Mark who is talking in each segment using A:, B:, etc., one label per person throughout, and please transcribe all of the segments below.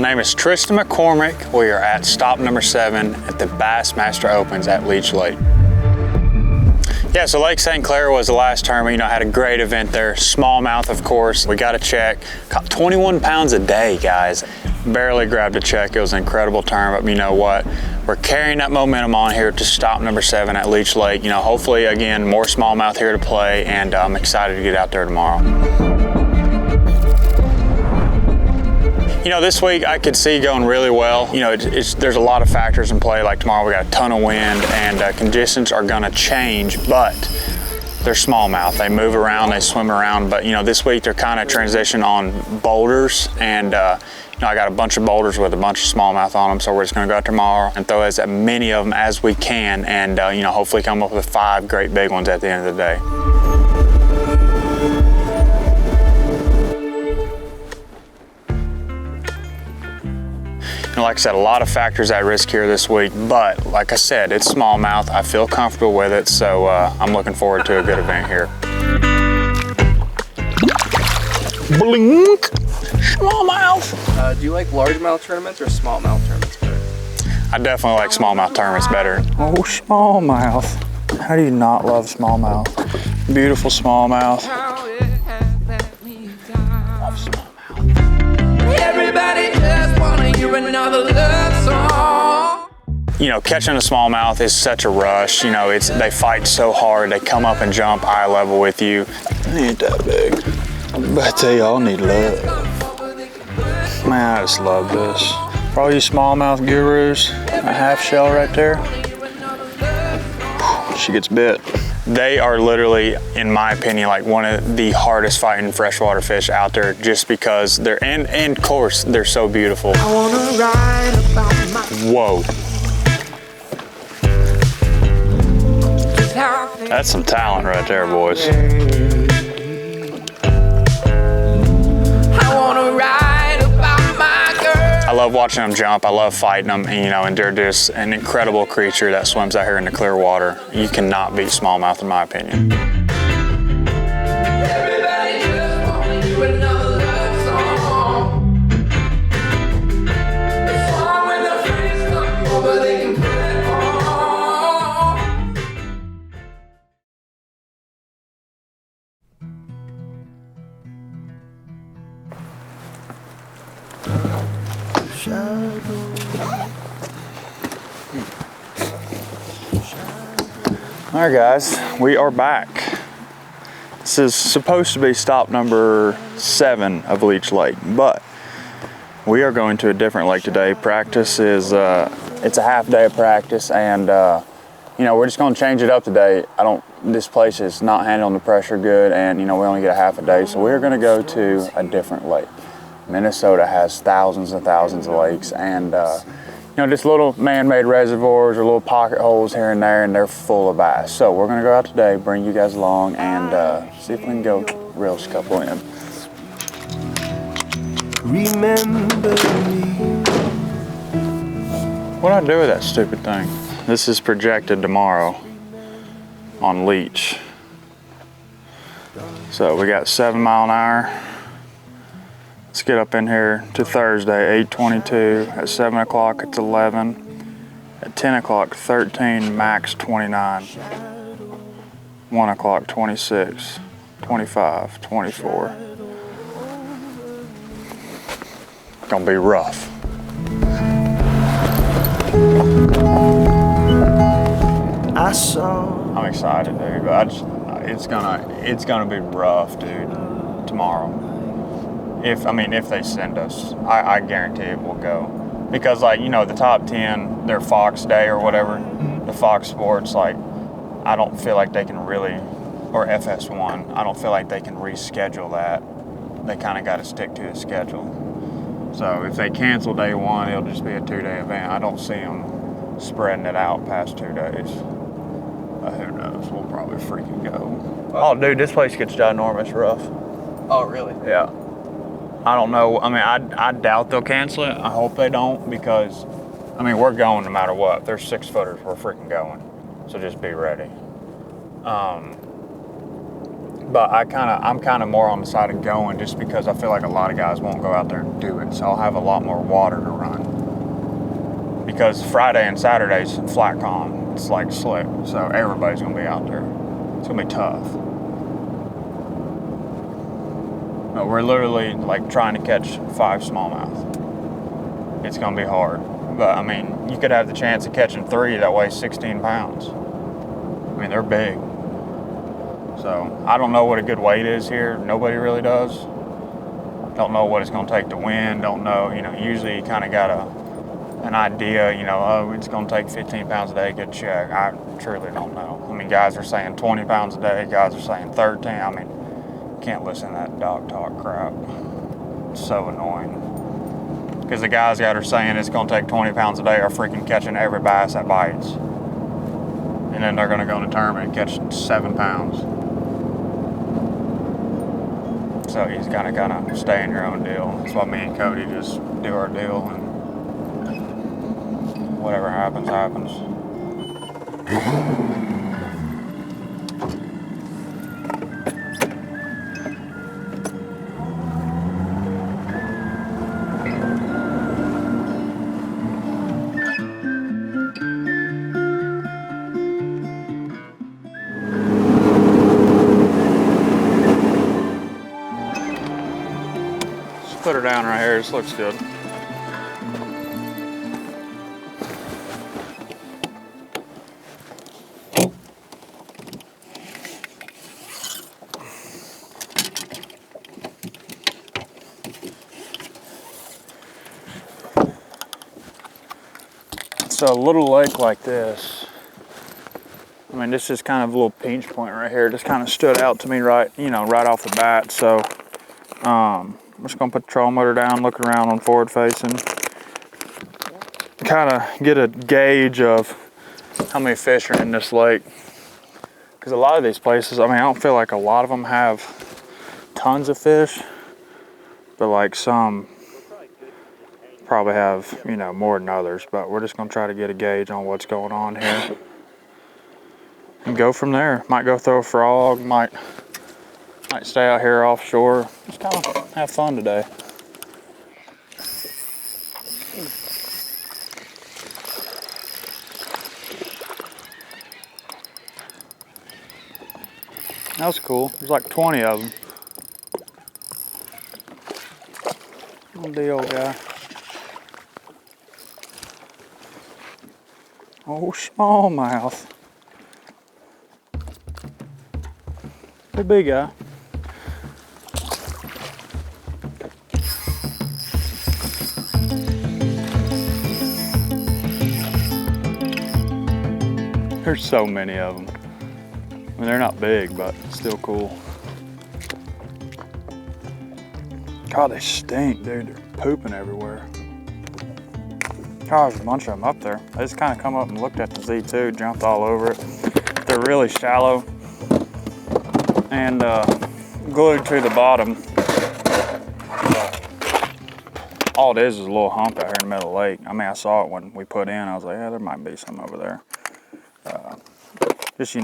A: My name is Tristan McCormick. We are at stop number 7 at the Bassmaster Opens at Leech Lake. Yeah, so Lake St. Clair was the last tournament. You know, had a great event there. Smallmouth, of course. We got a check. Caught 21 pounds a day, guys. Barely grabbed a check. It was an incredible tournament. But you know what? We're carrying that momentum on here to stop number 7 at Leech Lake. You know, hopefully, again, more smallmouth here to play, and I'm excited to get out there tomorrow. You know, this week I could see going really well. You know, there's a lot of factors in play. Like tomorrow we got a ton of wind and conditions are gonna change, but they're smallmouth. They move around, they swim around, but you know, this week they're kind of transition on boulders, and you know, I got a bunch of boulders with a bunch of smallmouth on them, so we're just gonna go out tomorrow and throw as many of them as we can, and you know, hopefully come up with 5 great big ones at the end of the day. Like I said, a lot of factors at risk here this week, but like I said, it's smallmouth. I feel comfortable with it, so I'm looking forward to a good event here. Blink! Smallmouth!
B: Do you like largemouth tournaments or smallmouth tournaments better?
A: I definitely like smallmouth tournaments better. Oh, smallmouth. How do you not love smallmouth? Beautiful smallmouth. Love smallmouth.
C: Everybody just wanna hear another love song.
A: You know, catching a smallmouth is such a rush. You know, they fight so hard. They come up and jump eye level with you. They ain't that big, but they all need love. Man, I just love this. For all you smallmouth gurus, a half shell right there. She gets bit. They are literally, in my opinion, like one of the hardest fighting freshwater fish out there, just because they're, and of course, they're so beautiful.
C: I wanna ride about my
A: Whoa. That's some talent right there, boys.
C: I wanna ride about my girl.
A: I love watching them jump. I love fighting them, and, you know, and they're just an incredible creature that swims out here in the clear water. You cannot beat smallmouth, in my opinion.
C: Everybody just wanna hear another love song. A song when the friends come over, they can put it on.
A: All right, guys, we are back. This is supposed to be stop number 7 of Leech Lake, but we are going to a different lake today. Practice is, it's a half day of practice, and you know, we're just gonna change it up today. This place is not handling the pressure good, and you know, we only get a half a day, so we're gonna go to a different lake. Minnesota has thousands and thousands of lakes, and you know, just little man-made reservoirs or little pocket holes here and there, and they're full of bass. So we're gonna go out today, bring you guys along, and see if we can go reel a couple in.
D: Remember me.
A: What'd I do with that stupid thing? This is projected tomorrow on Leech. So we got 7 mile an hour. Let's get up in here to Thursday, 8:22. At 7 o'clock, it's 11. At 10 o'clock, 13, max 29. 1 o'clock, 26, 25, 24. Gonna be rough.
D: I saw.
A: I'm excited, dude, but it's gonna be rough, dude, tomorrow. If they send us, I guarantee it will go. Because, like, you know, the top 10, their Fox Day or whatever, the Fox Sports, like, I don't feel like they can really, or FS1, I don't feel like they can reschedule that. They kind of got to stick to the schedule. So if they cancel day 1, it'll just be a 2-day event. I don't see them spreading it out past 2 days. Who knows? We'll probably freaking go. Oh, dude, this place gets ginormous rough.
B: Oh, really?
A: Yeah. I don't know. I mean, I doubt they'll cancel it. I hope they don't, because, I mean, we're going no matter what. If there's 6-footers, we're freaking going. So just be ready. But I'm kind of more on the side of going just because I feel like a lot of guys won't go out there and do it. So I'll have a lot more water to run. Because Friday and Saturday's flat calm. It's like slick. So everybody's going to be out there. It's going to be tough. But we're literally like trying to catch 5 smallmouth. It's going to be hard. But I mean, you could have the chance of catching 3 that weigh 16 pounds. I mean, they're big. So I don't know what a good weight is here. Nobody really does. Don't know what it's going to take to win. Don't know, usually you kind of got an idea, oh, it's going to take 15 pounds a day to get a check. I truly don't know. I mean, guys are saying 20 pounds a day. Guys are saying 13. I mean, can't listen to that dog talk crap. It's so annoying. Because the guys that are saying it's going to take 20 pounds a day are freaking catching every bass that bites. And then they're going to go in a tournament and catch 7 pounds. So he's gotta kind of stay in your own deal. That's why me and Cody just do our deal, and whatever happens, happens. Put her down right here, this looks good. So a little lake like this, I mean, this is kind of a little pinch point right here. Just kind of stood out to me right off the bat. So, I'm just gonna put the trolling motor down, look around on forward facing, kind of get a gauge of how many fish are in this lake. Because a lot of these places, I mean, I don't feel like a lot of them have tons of fish, but like some probably have, more than others. But we're just gonna try to get a gauge on what's going on here and go from there. Might go throw a frog, might stay out here offshore. Just kind of have fun today. That was cool. There's like 20 of them. Little deal, guy. Oh, smallmouth. Pretty big guy. There's so many of them. I mean, they're not big, but still cool. God, they stink, dude. They're pooping everywhere. God, there's a bunch of them up there. They just kind of come up and looked at the Z2, jumped all over it. They're really shallow and glued to the bottom. All it is a little hump out here in the middle of the lake. I mean, I saw it when we put in. I was like, yeah, there might be some over there. Just,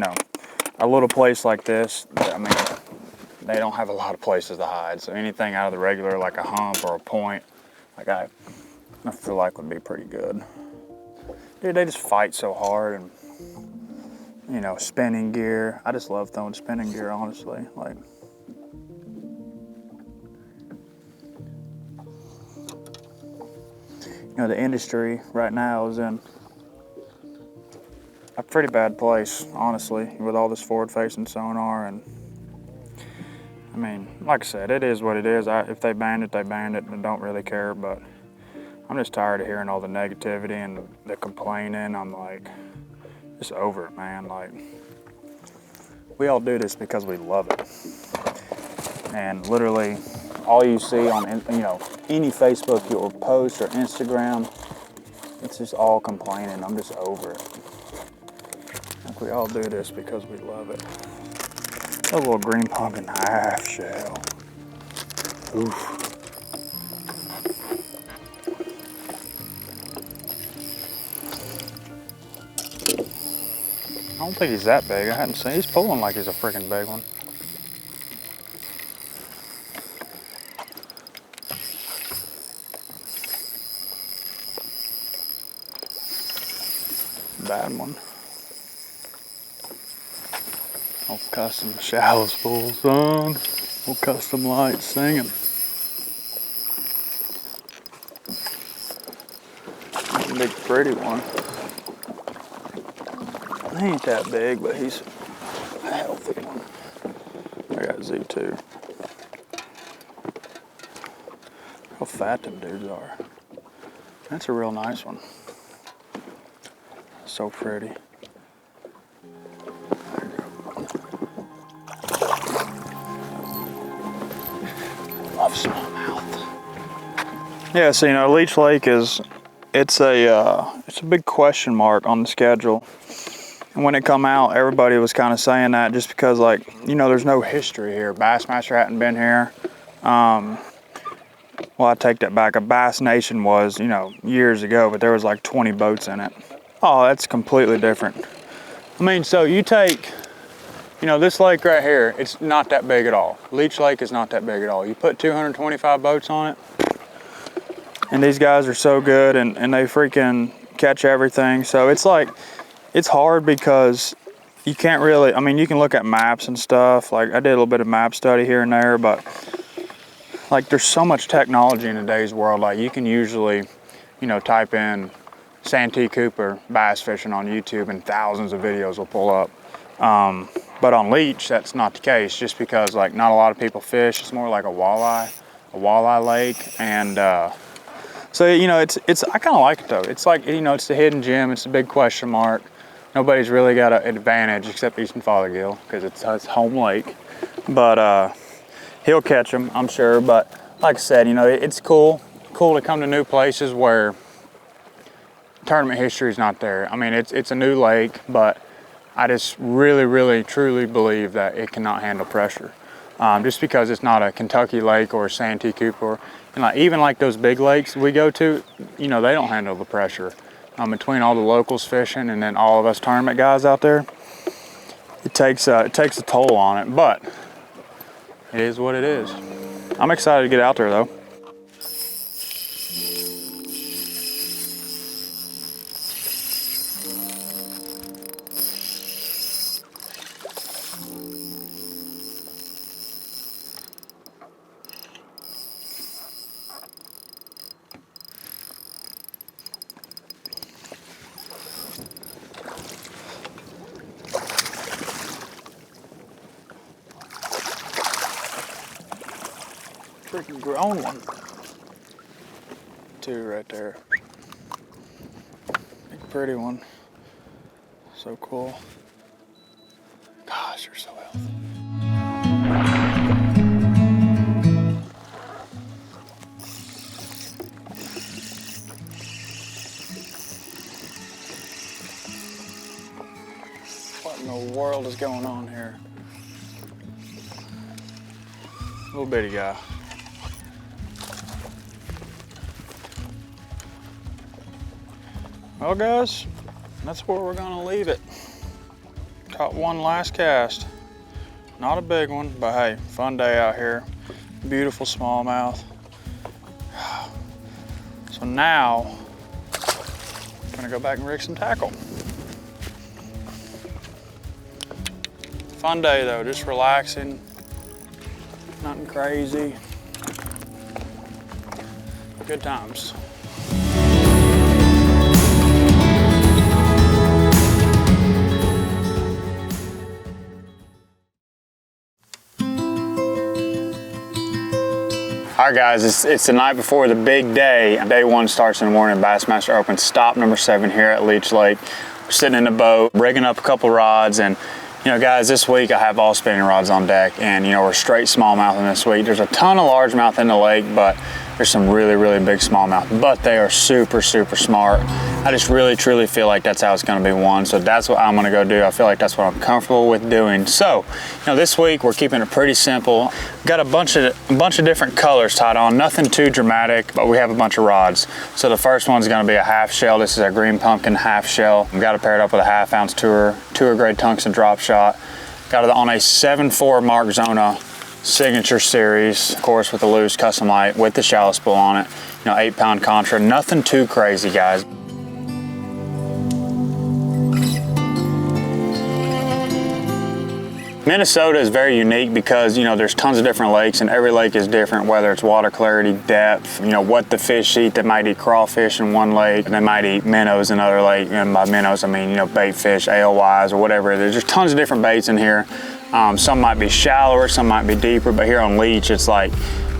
A: a little place like this, I mean, they don't have a lot of places to hide. So anything out of the regular, like a hump or a point, like I feel like would be pretty good. Dude, they just fight so hard, and spinning gear. I just love throwing spinning gear, honestly. Like, the industry right now is in a pretty bad place, honestly, with all this forward-facing sonar. And I mean, like I said, it is what it is. If they banned it, they banned it, and don't really care. But I'm just tired of hearing all the negativity and the complaining. I'm like, just over it, man. Like, we all do this because we love it. And literally, all you see on any Facebook or post or Instagram, it's just all complaining. I'm just over it. Like, we all do this because we love it. A little green pumpkin half shell. Oof. I don't think he's that big. I hadn't seen. He's pulling like he's a freaking big one. bad one. Oh, custom shallow spool, son. Oh, custom lights singing. Big pretty one. He ain't that big, but he's a healthy one. I got Z2. How fat them dudes are. That's a real nice one. So pretty. Love smallmouth. Yeah, so you know, Leech Lake is it's a big question mark on the schedule. And when it come out, everybody was kind of saying that just because, like, you know, there's no history here. Bassmaster hadn't been here. Well, I take that back. A Bass Nation was, you know, years ago, but there was like 20 boats in it. Oh, that's completely different. I mean, so you take, you know, this lake right here, it's not that big at all. Leech Lake is not that big at all. You put 225 boats on it, and these guys are so good, and they freaking catch everything. So it's like, it's hard because you can't really, I mean, you can look at maps and stuff. Like, I did a little bit of map study here and there, but like, there's so much technology in today's world. Like, you can usually, you know, type in Santee Cooper bass fishing on YouTube and thousands of videos will pull up. But on Leech, that's not the case, just because, like, not a lot of people fish. It's more like a walleye lake. And so, you know, it's I kind of like it though. It's like, you know, it's the hidden gem. It's a big question mark. Nobody's really got an advantage except Easton Fothergill because it's his home lake. But he'll catch them, I'm sure. But like I said, you know, it's cool to come to new places where tournament history is not there. I mean, it's a new lake, but I just really, truly believe that it cannot handle pressure. Just because it's not a Kentucky lake or a Santee Cooper. And like, even like those big lakes we go to, you know, they don't handle the pressure. Between all the locals fishing and then all of us tournament guys out there, it takes a toll on it, but it is what it is. I'm excited to get out there though. Freaking grown one. Two right there. Big pretty one. So cool. Gosh, you're so healthy. What in the world is going on here? Little bitty guy. Well guys, that's where we're gonna leave it. Caught one last cast. Not a big one, but hey, fun day out here. Beautiful smallmouth. So now, I'm gonna go back and rig some tackle. Fun day though, just relaxing. Nothing crazy. Good times. All right guys, it's the night before the big day. Day one starts in the morning. Bassmaster opens stop number 7 here at Leech Lake. We're sitting in the boat, rigging up a couple rods, and you know guys, this week I have all spinning rods on deck, and you know, we're straight smallmouth in this week. There's a ton of largemouth in the lake, but there's some really big smallmouth, but they are super smart. I just really truly feel like that's how it's gonna be won. So that's what I'm gonna go do. I feel like that's what I'm comfortable with doing. So, you know, this week we're keeping it pretty simple. Got a bunch of different colors tied on, nothing too dramatic, but we have a bunch of rods. So the first one's gonna be a half shell. This is a green pumpkin half shell. We've got it paired up with a 1/2 ounce tour grade tungsten drop shot. Got it on a 7.4 Mark Zona signature series, of course, with the loose custom light with the shallow spool on it. You know, 8-pound contra, nothing too crazy, guys. Minnesota is very unique because, you know, there's tons of different lakes and every lake is different, whether it's water clarity, depth, you know, what the fish eat. They might eat crawfish in one lake, they might eat minnows in another lake, and by minnows I mean, you know, bait fish, alewives or whatever. There's just tons of different baits in here. Some might be shallower, some might be deeper, but here on Leech, it's like,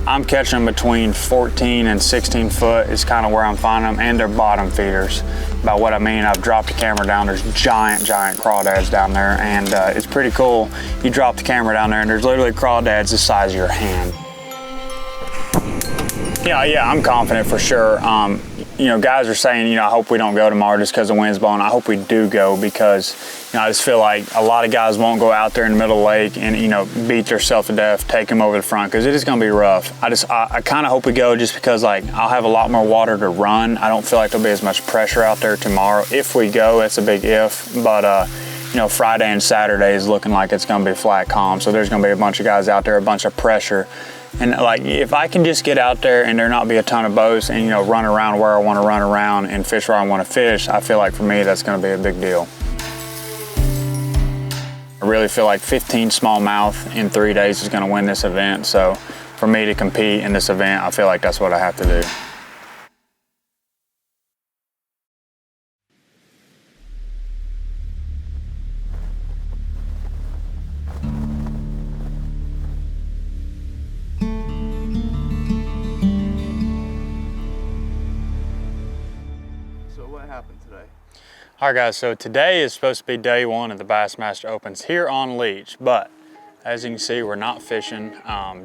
A: I'm catching them between 14 and 16 foot is kind of where I'm finding them, and they're bottom feeders. By what I mean, I've dropped the camera down, there's giant crawdads down there, and it's pretty cool. You drop the camera down there and there's literally crawdads the size of your hand. Yeah, I'm confident for sure. You know, guys are saying, you know, I hope we don't go tomorrow just because the wind's blowing. I hope we do go because, you know, I just feel like a lot of guys won't go out there in the middle of the lake and, you know, beat themselves to death, take them over the front, because it is going to be rough. I kind of hope we go just because, like, I'll have a lot more water to run. I don't feel like there'll be as much pressure out there tomorrow. If we go, it's a big if, but, you know, Friday and Saturday is looking like it's going to be flat calm, so there's going to be a bunch of guys out there, a bunch of pressure. And like, if I can just get out there and there not be a ton of boats and, you know, run around where I want to run around and fish where I want to fish, I feel like for me that's going to be a big deal. I really feel like 15 smallmouth in 3 days is going to win this event. So for me to compete in this event, I feel like that's what I have to do. All right guys, so today is supposed to be day one of the Bassmaster Opens here on Leech, but as you can see, we're not fishing.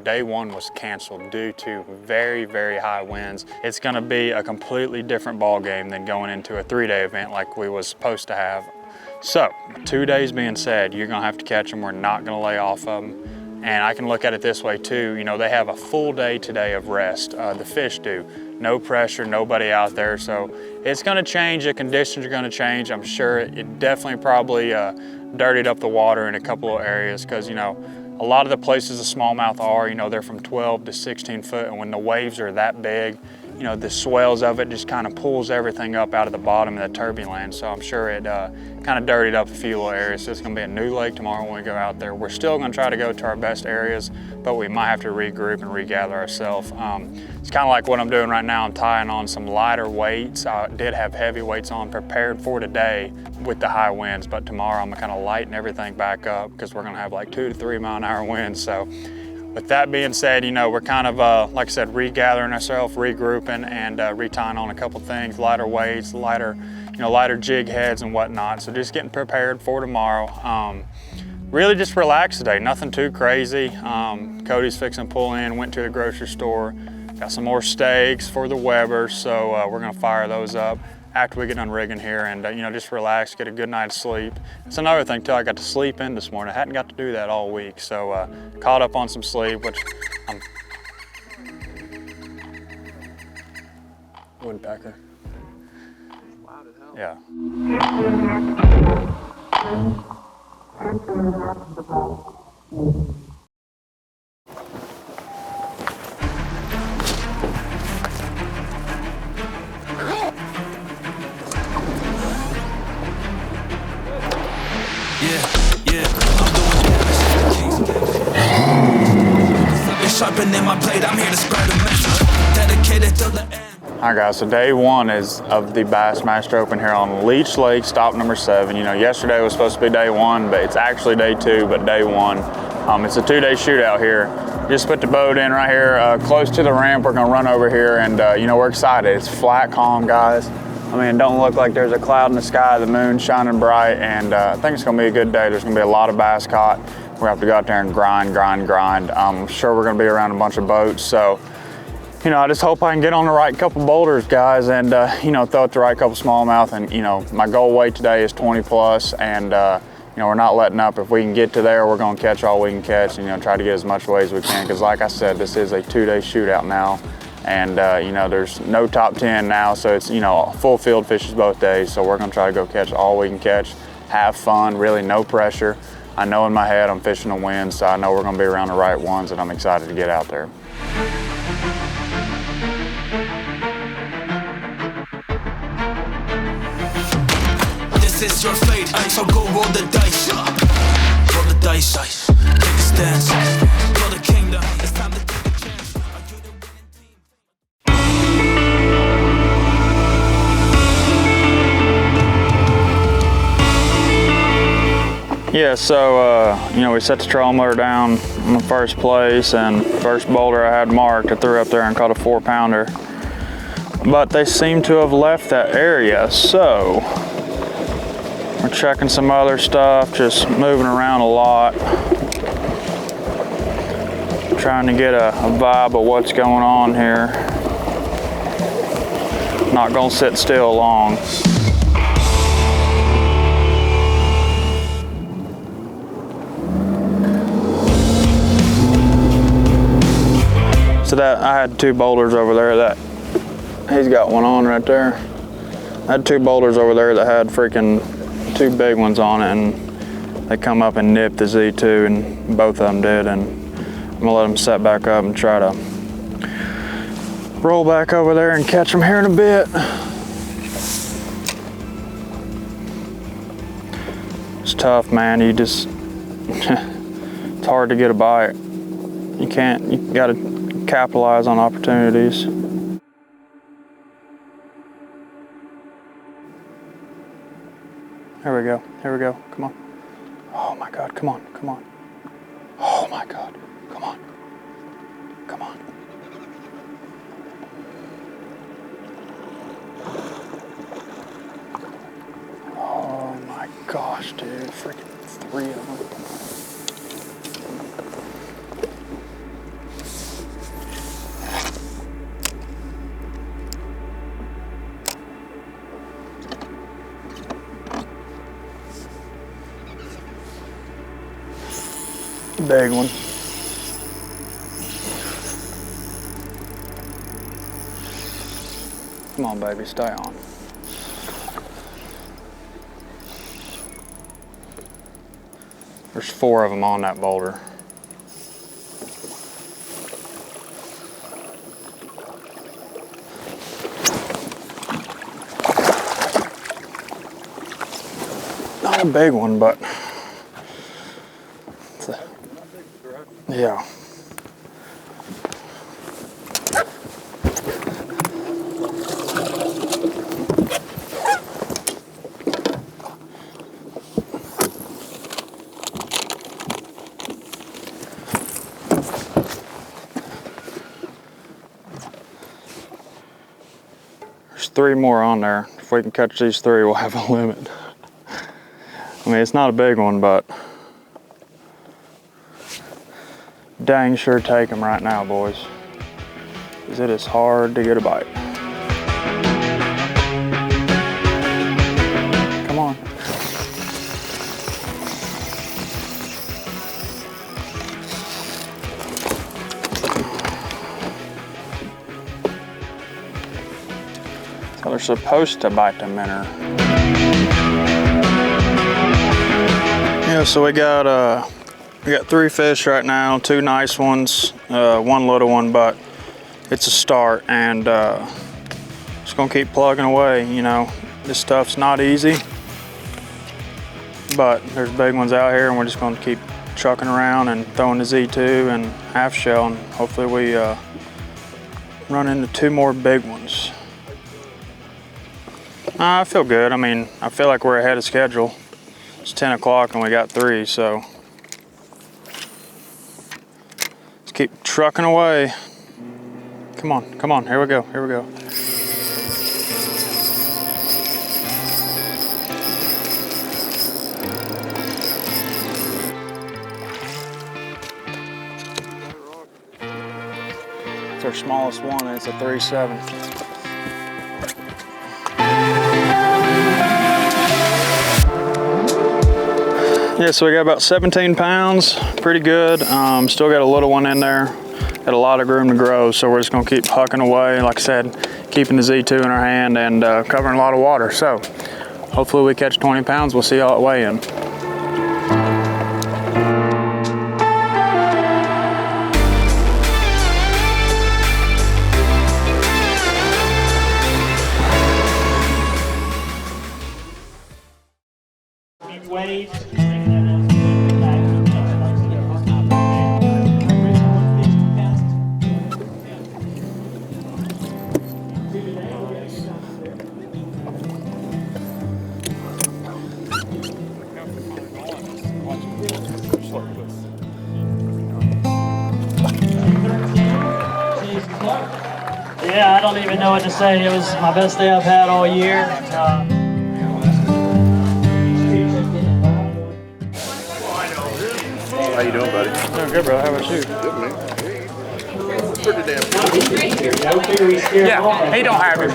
A: Day one was canceled due to very, very high winds. It's gonna be a completely different ball game than going into a 3-day event like we was supposed to have. So 2 days being said, you're gonna have to catch them. We're not gonna lay off of them. And I can look at it this way too, you know, they have a full day today of rest, the fish do. No pressure, nobody out there, so it's gonna change, the conditions are gonna change. I'm sure it definitely probably dirtied up the water in a couple of areas because, you know, a lot of the places the smallmouth are, you know, they're from 12 to 16 foot, and when the waves are that big, you know, the swells of it just kind of pulls everything up out of the bottom of the turbulence. So I'm sure it kind of dirtied up a few little areas. So it's gonna be a new lake tomorrow when we go out there. We're still gonna try to go to our best areas, but we might have to regroup and regather ourselves. It's kind of like what I'm doing right now. I'm tying on some lighter weights. I did have heavy weights on prepared for today with the high winds, but tomorrow I'm gonna kind of lighten everything back up because we're gonna have like 2 to 3 mile an hour winds. So with that being said, you know, we're kind of, like I said, regathering ourselves, regrouping, and retying on a couple things, lighter weights, lighter jig heads and whatnot. So just getting prepared for tomorrow. Really just relax today, nothing too crazy. Cody's fixing to pull in, went to the grocery store, got some more steaks for the Weber, so we're gonna fire those up after we get done rigging here and, you know, just relax, get a good night's sleep. It's another thing too, I got to sleep in this morning. I hadn't got to do that all week, so caught up on some sleep, which I'm... Woodpecker.
B: Loud as hell.
A: Yeah. Alright guys, so day one is of the Bassmaster Open here on Leech Lake, stop number 7. You know, yesterday was supposed to be day one, but it's actually day 2, but day 1. It's a 2-day shootout here. Just put the boat in right here, close to the ramp. We're gonna run over here and, you know, we're excited. It's flat, calm, guys. I mean, it don't look like there's a cloud in the sky, the moon shining bright, and I think it's gonna be a good day. There's gonna be a lot of bass caught. We're gonna have to go out there and grind. I'm sure we're gonna be around a bunch of boats, so, you know, I just hope I can get on the right couple boulders, guys, and, you know, throw out the right couple smallmouth. And, you know, my goal weight today is 20 plus, and, you know, we're not letting up. If we can get to there, we're gonna catch all we can catch, and, you know, try to get as much weight as we can, because like I said, this is a 2-day shootout now. And, you know, there's no top 10 now, so it's, you know, full field fishes both days. So we're gonna try to go catch all we can catch, have fun, really no pressure. I know in my head I'm fishing to win, so I know we're gonna be around the right ones, and I'm excited to get out there.
C: This is your fate, so go roll the dice. Roll the
E: dice. Take a stance, build a kingdom. It's time to take a chance. Are you the winning team?
A: Yeah, so you know, we set the trolling motor down in the first place, and first boulder I had marked, I threw up there and caught a 4-pounder. But they seem to have left that area, so we're checking some other stuff, just moving around a lot, trying to get a vibe of what's going on here. Not gonna sit still long. So that I had 2 boulders over there that he's got one on right there. I had 2 boulders over there that had freaking 2 big ones on it, and they come up and nip the Z2, and both of them did. And I'm gonna let them set back up and try to roll back over there and catch them here in a bit. It's tough, man. You just it's hard to get a bite. You gotta capitalize on opportunities. Here we go, come on. Oh my God, come on. Oh my God, come on. Oh my gosh, dude, freaking 3 of them. Big one. Come on, baby, stay on. There's 4 of them on that boulder. Not a big one, but yeah. There's 3 more on there. If we can catch these 3, we'll have a limit. I mean, it's not a big one, but dang sure take them right now, boys, because it is hard to get a bite. Come on. So they're supposed to bite the minnow. Yeah, so we got 3 fish right now, 2 nice ones, 1 little one, but it's a start, and just gonna keep plugging away. You know, this stuff's not easy, but there's big ones out here, and we're just gonna keep trucking around and throwing the Z2 and half shell, and hopefully we run into 2 more big ones. I feel good. I mean, I feel like we're ahead of schedule. It's 10 o'clock and we got 3, so keep trucking away. Come on, here we go. It's our smallest one, and it's a 3.7. Yeah, so we got about 17 pounds, pretty good. Still got a little one in there. Got a lot of room to grow, so we're just gonna keep hucking away. Like I said, keeping the Z2 in our hand and covering a lot of water. So hopefully we catch 20 pounds. We'll see y'all at weigh-in.
F: Waves, bring that in back. Yeah, I don't even know what to say. It was my best day I've had all year.
B: How you doing, buddy?
A: Doing good, bro. How about you?
B: Good, man. Pretty damn good.
A: Yeah, he don't have it.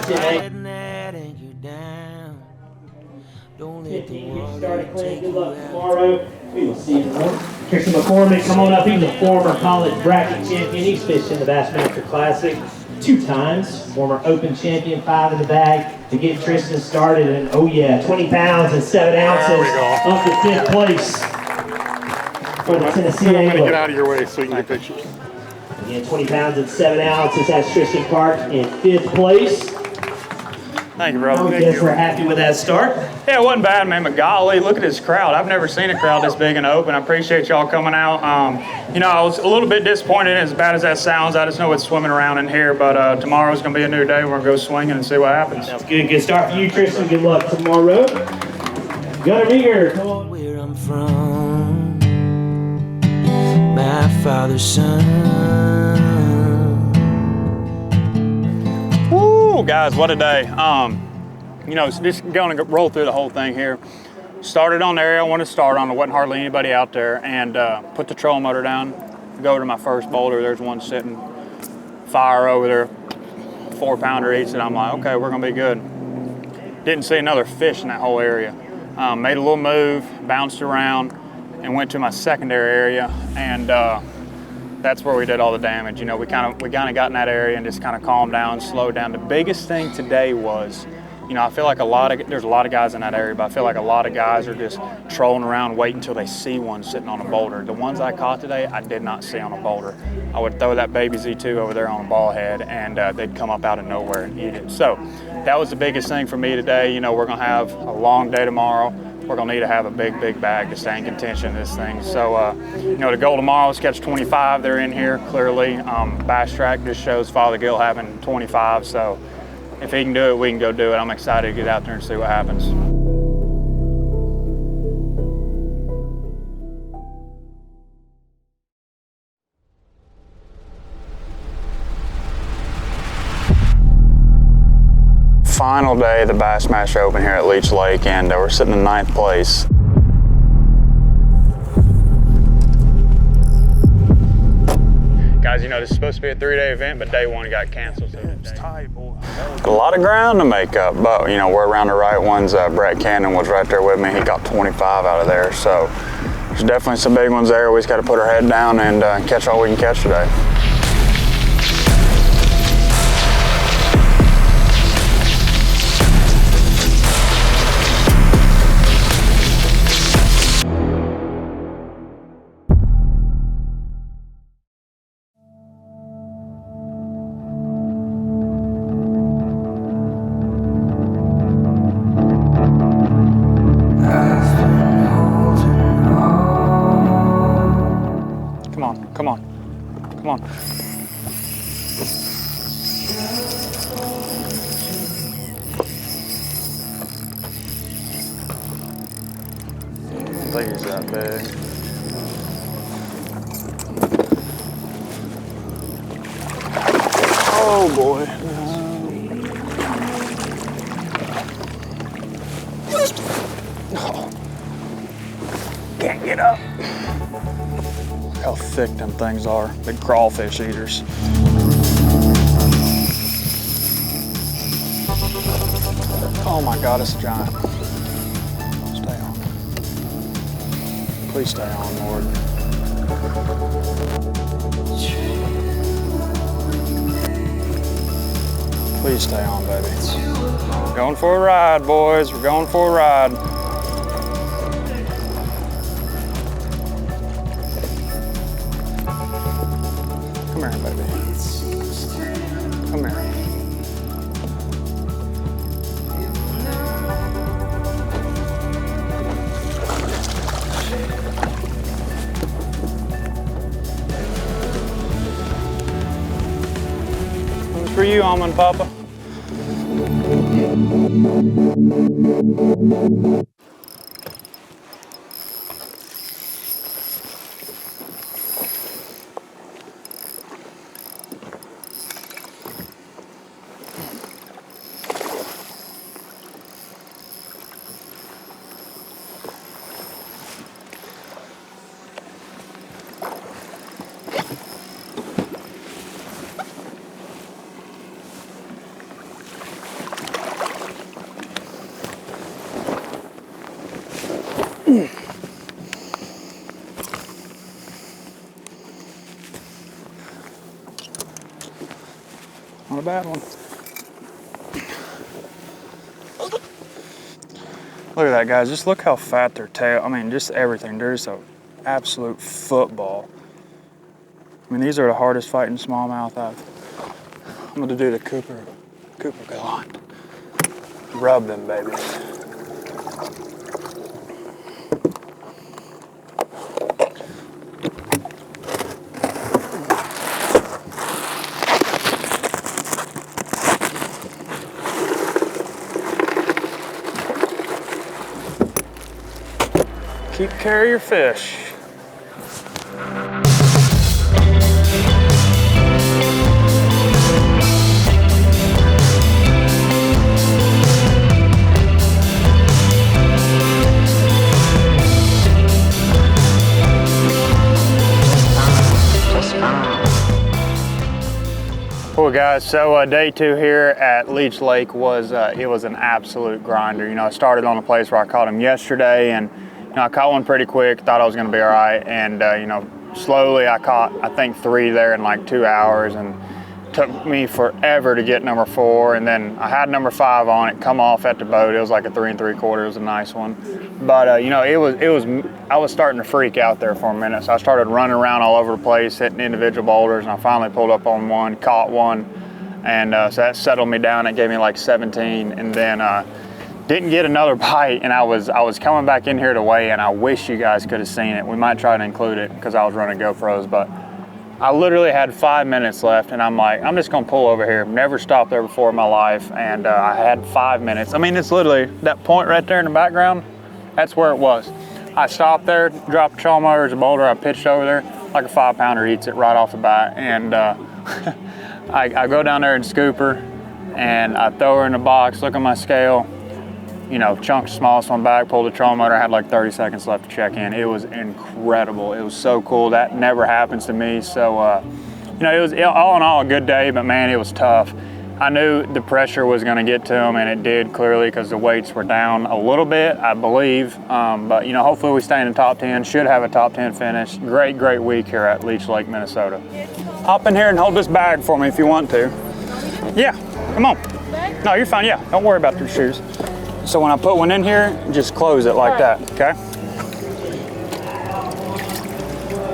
F: Started playing. Good luck tomorrow. We will see you tomorrow. Tristan McCormick, come on up. He's a former college bracket champion. He's fished in the Bassmaster Classic 2 times. Former Open champion, 5 in the bag to get Tristan started. And oh yeah, 20 pounds and 7 ounces up to 5th place for the Tennessee
B: I'm going to get
F: Angler.
B: out of your way so you can get pictures.
F: Again, 20 pounds and 7 ounces. That's Tristan Clark in 5th place.
A: Thank you, brother.
F: I guess we're happy with that start.
A: Yeah, it wasn't bad, man, but golly, look at this crowd. I've never seen a crowd this big and open. I appreciate y'all coming out. You know, I was a little bit disappointed, as bad as that sounds. I just know it's swimming around in here, but tomorrow's going to be a new day. We're going to go swinging and see what happens.
F: Sounds good. Good start for you, Tristan. Good luck tomorrow. Gunner Meager, come on.
D: Where I'm from, my father's son.
A: Woo, guys, what a day. You know, just going to roll through the whole thing here. Started on the area I wanted to start on. There wasn't hardly anybody out there, and put the trolling motor down, go to my first boulder. There's one sitting fire over there, 4-pounder each, and I'm like, okay, we're gonna be good. Didn't see another fish in that whole area. Made a little move, bounced around, and went to my secondary area, and that's where we did all the damage. You know, we kind of got in that area and just kind of calmed down, slowed down. The biggest thing today was, you know, I feel like there's a lot of guys in that area, but I feel like a lot of guys are just trolling around, waiting until they see one sitting on a boulder. The ones I caught today, I did not see on a boulder. I would throw that baby Z2 over there on a ball head, and they'd come up out of nowhere and eat it. So that was the biggest thing for me today. You know, we're gonna have a long day tomorrow. We're gonna need to have a big, big bag to stay in contention in this thing. So, you know, the goal tomorrow is catch 25. They're in here, clearly. Bass Track just shows Father Gill having 25, so if he can do it, we can go do it. I'm excited to get out there and see what happens. Final day of the Bassmaster Open here at Leech Lake, and we're sitting in 9th place. Guys, you know, this is supposed to be a 3-day event, but day 1 got canceled, so it's tight, boy. A lot of ground to make up, but, you know, we're around the right ones. Brett Cannon was right there with me. He got 25 out of there, so there's definitely some big ones there. We just got to put our head down and catch all we can catch today. Come on, come on. Please, that big. Oh boy. No. Can't get up. Look how thick them things are. Big crawfish eaters. Oh my God, it's a giant. Stay on. Please stay on, Lord. Please stay on, baby. We're going for a ride, boys. We're going for a ride. Come here, baby. Come here. One's for you, Almond Papa. Not a bad one. Look at that, guys. Just look how fat their tail, I mean, just everything. They're just an absolute football. I mean, these are the hardest fighting smallmouth I'm gonna do the Cooper Gallant. Rub them babies. Keep care of your fish. Cool guys, so day 2 here at Leech Lake was it was an absolute grinder. You know, I started on a place where I caught him yesterday, and you know, I caught one pretty quick, thought I was gonna be all right, and you know, slowly I caught, I think 3 there in like 2 hours, and took me forever to get number 4, and then I had number 5 on it, come off at the boat. It was like a 3 3/4, it was a nice one. But you know, I was starting to freak out there for a minute, so I started running around all over the place, hitting individual boulders, and I finally pulled up on one, caught one, and so that settled me down. It gave me like 17, and then didn't get another bite, and I was coming back in here to weigh, and I wish you guys could have seen it. We might try to include it because I was running GoPros, but I literally had 5 minutes left, and I'm like, I'm just gonna pull over here. Never stopped there before in my life, and I had 5 minutes. I mean, it's literally that point right there in the background. That's where it was. I stopped there, dropped the trolling motor as a boulder. I pitched over there, like a 5-pounder eats it right off the bat, and I go down there and scoop her, and I throw her in the box. Look at my scale. You know, chunked the smallest one back, pulled the trolling motor. I had like 30 seconds left to check in. It was incredible. It was so cool. That never happens to me. So, you know, it was all in all a good day, but man, it was tough. I knew the pressure was going to get to him, and it did clearly because the weights were down a little bit, I believe. But, you know, hopefully we stay in the top 10. Should have a top 10 finish. Great, great week here at Leech Lake, Minnesota. Hop in here and hold this bag for me if you want to. Yeah, come on. No, you're fine. Yeah, don't worry about your shoes. So when I put one in here, just close it like that, okay?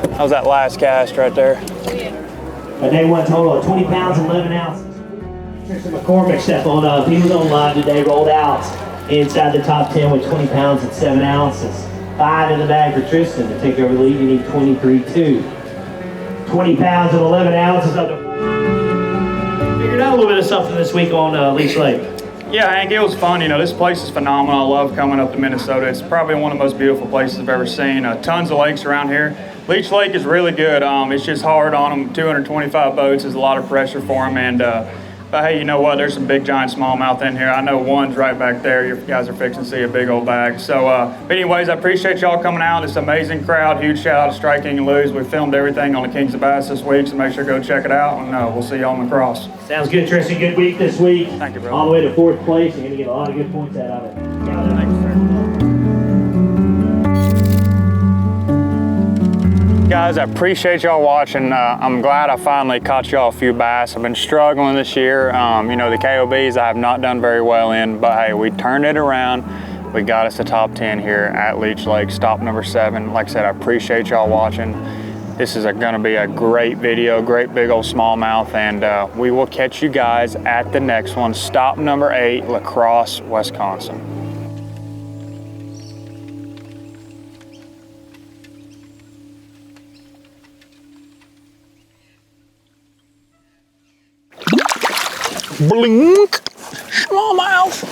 A: That was that last cast right there.
F: A day 1 total of 20 pounds and 11 ounces. Tristan McCormick step on up. He was on live today, rolled out inside the top 10 with 20 pounds and 7 ounces. 5 in the bag for Tristan to take over the lead. You need 23-2. 20 pounds and 11 ounces. Figured out a little bit of something this week on Leech Lake.
A: Yeah, Hank, it was fun. You know, this place is phenomenal. I love coming up to Minnesota. It's probably one of the most beautiful places I've ever seen. Tons of lakes around here. Leech Lake is really good. It's just hard on them. 225 boats is a lot of pressure for them. And but hey, you know what? There's some big giant smallmouth in here. I know one's right back there. You guys are fixing to see a big old bag. So, but anyways, I appreciate y'all coming out. It's an amazing crowd. Huge shout out to Strike King and Lose. We filmed everything on the Kings of Bass this week, so make sure to go check it out. And we'll see y'all on the cross.
F: Sounds good, Tristan. Good week this week.
A: Thank you, bro.
F: All the way to 4th place. You're going to get a lot of good points out of it.
A: Thank you, sir. Guys, I appreciate y'all watching. I'm glad I finally caught y'all a few bass. I've been struggling this year. You know, the KOBs I have not done very well in, but hey, we turned it around. We got us the top 10 here at Leech Lake, stop number 7. Like I said, I appreciate y'all watching. This is gonna be a great video, great big old smallmouth, and we will catch you guys at the next one. Stop number 8, La Crosse, Wisconsin. Blink, smallmouth.